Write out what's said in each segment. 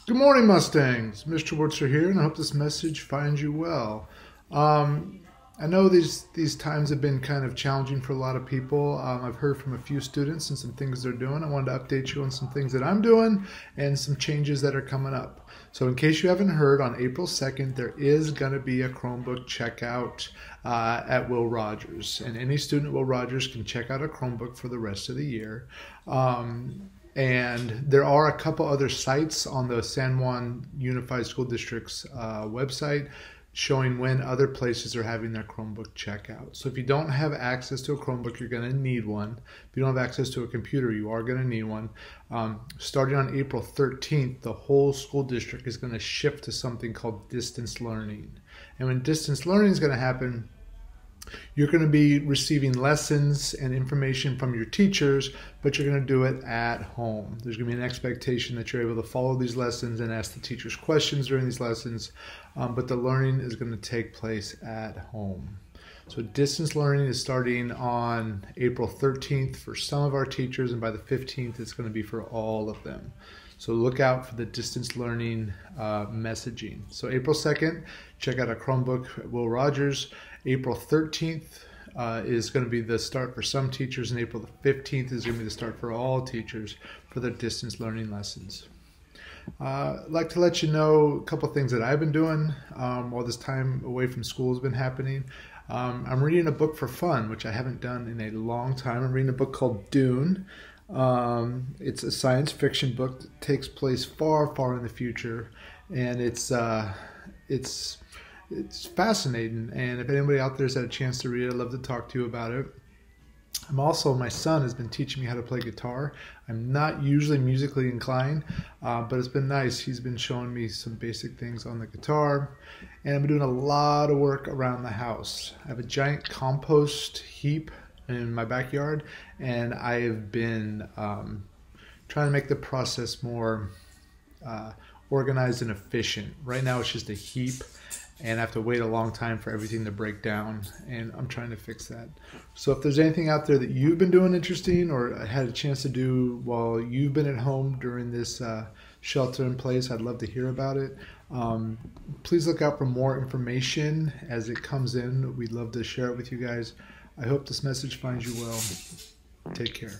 Good morning, Mustangs. Mr. Wurtzer here, and I hope this message finds you well. I know these times have been kind of challenging for a lot of people. I've heard from a few students and some things they're doing. I wanted to update you on some things that I'm doing and some changes that are coming up. So in case you haven't heard, on April 2nd, there is going to be a Chromebook checkout at Will Rogers. And any student at Will Rogers can check out a Chromebook for the rest of the year. And there are a couple other sites on the San Juan Unified School District's website showing when other places are having their Chromebook checkout. So if you don't have access to a Chromebook, you're going to need one. If you don't have access to a computer, you are going to need one. Starting on April 13th, the whole school district is going to shift to something called distance learning. And when distance learning is going to happen, you're going to be receiving lessons and information from your teachers, but you're going to do it at home. There's going to be an expectation that you're able to follow these lessons and ask the teachers questions during these lessons, but the learning is going to take place at home. So distance learning is starting on April 13th for some of our teachers, and by the 15th, it's going to be for all of them. So look out for the distance learning messaging. So April 2nd, check out a Chromebook at Will Rogers. April 13th is going to be the start for some teachers, and April the 15th is going to be the start for all teachers for their distance learning lessons. I'd like to let you know a couple things that I've been doing while this time away from school has been happening. I'm reading a book for fun, which I haven't done in a long time. I'm reading a book called Dune. It's a science fiction book that takes place far, far in the future, and it's fascinating. And if anybody out there has had a chance to read it, I'd love to talk to you about it. My son has been teaching me how to play guitar. I'm not usually musically inclined, but it's been nice. He's been showing me some basic things on the guitar, and I've been doing a lot of work around the house. I have a giant compost heap in my backyard, and I have been trying to make the process more organized and efficient. Right now it's just a heap, and I have to wait a long time for everything to break down, and I'm trying to fix that. So if there's anything out there that you've been doing interesting or had a chance to do while you've been at home during this shelter in place, I'd love to hear about it. Please look out for more information as it comes in. We'd love to share it with you guys. I hope this message finds you well. Take care.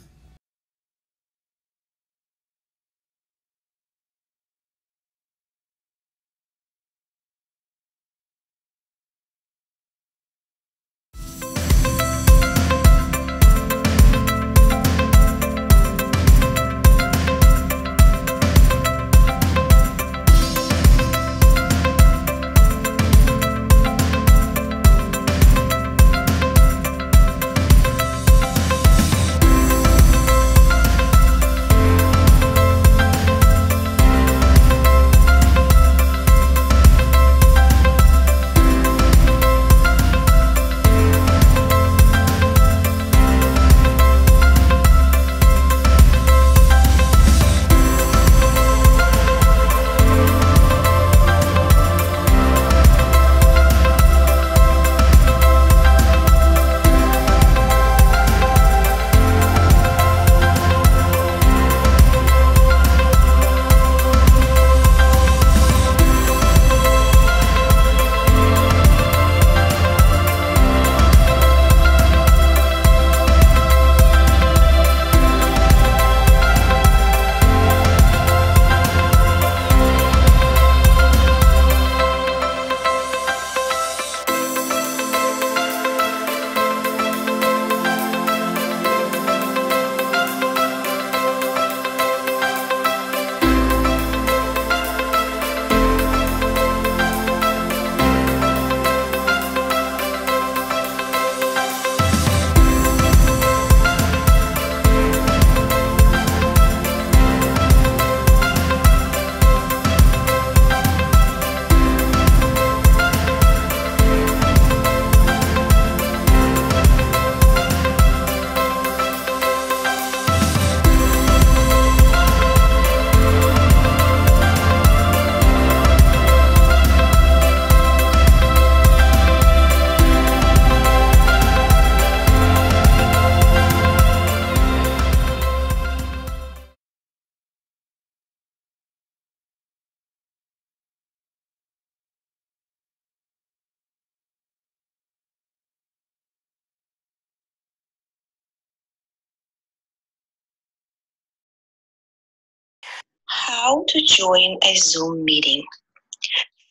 How to join a Zoom meeting.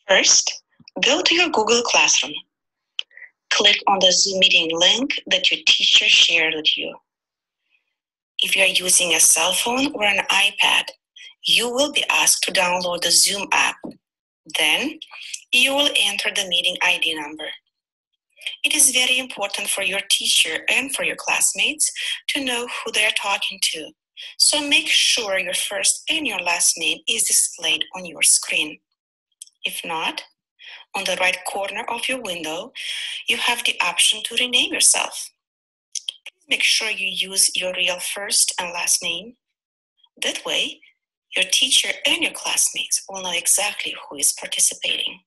First, go to your Google Classroom. Click on the Zoom meeting link that your teacher shared with you. If you are using a cell phone or an iPad, you will be asked to download the Zoom app. Then, you will enter the meeting ID number. It is very important for your teacher and for your classmates to know who they are talking to. So make sure your first and your last name is displayed on your screen. If not, on the right corner of your window, you have the option to rename yourself. Please make sure you use your real first and last name. That way, your teacher and your classmates will know exactly who is participating.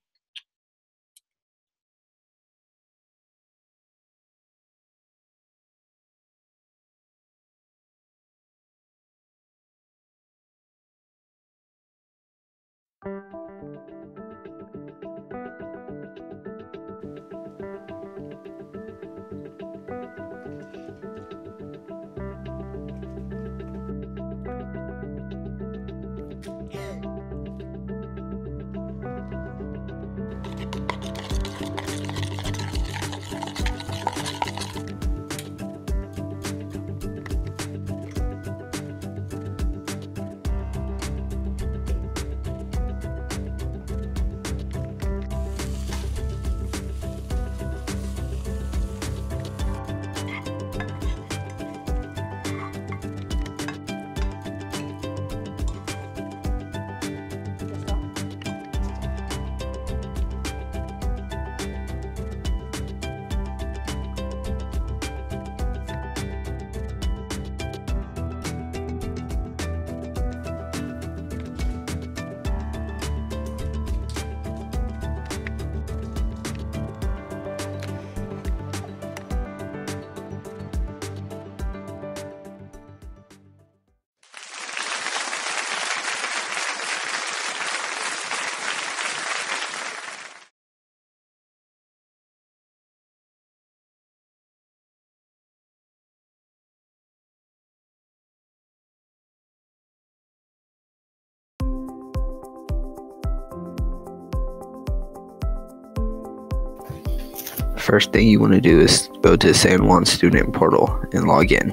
First thing you want to do is go to San Juan Student Portal and log in.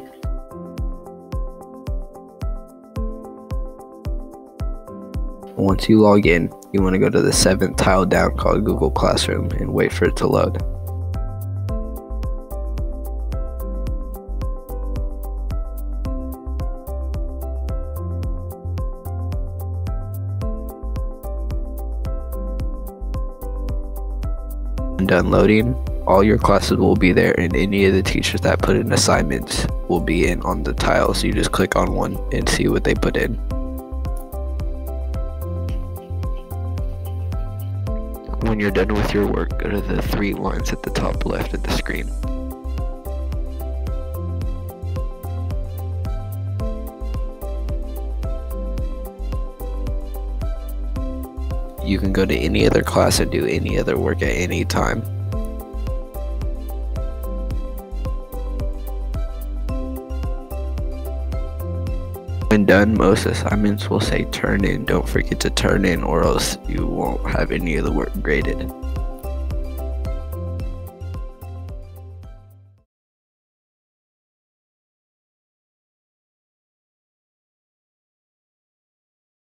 Once you log in, you want to go to the 7th tile down called Google Classroom and wait for it to load. When done loading, all your classes will be there and any of the teachers that put in assignments will be in on the tile, so you just click on one and see what they put in. When you're done with your work, go to the 3 lines at the top left of the screen. You can go to any other class and do any other work at any time. When done, most assignments will say turn in. Don't forget to turn in or else you won't have any of the work graded.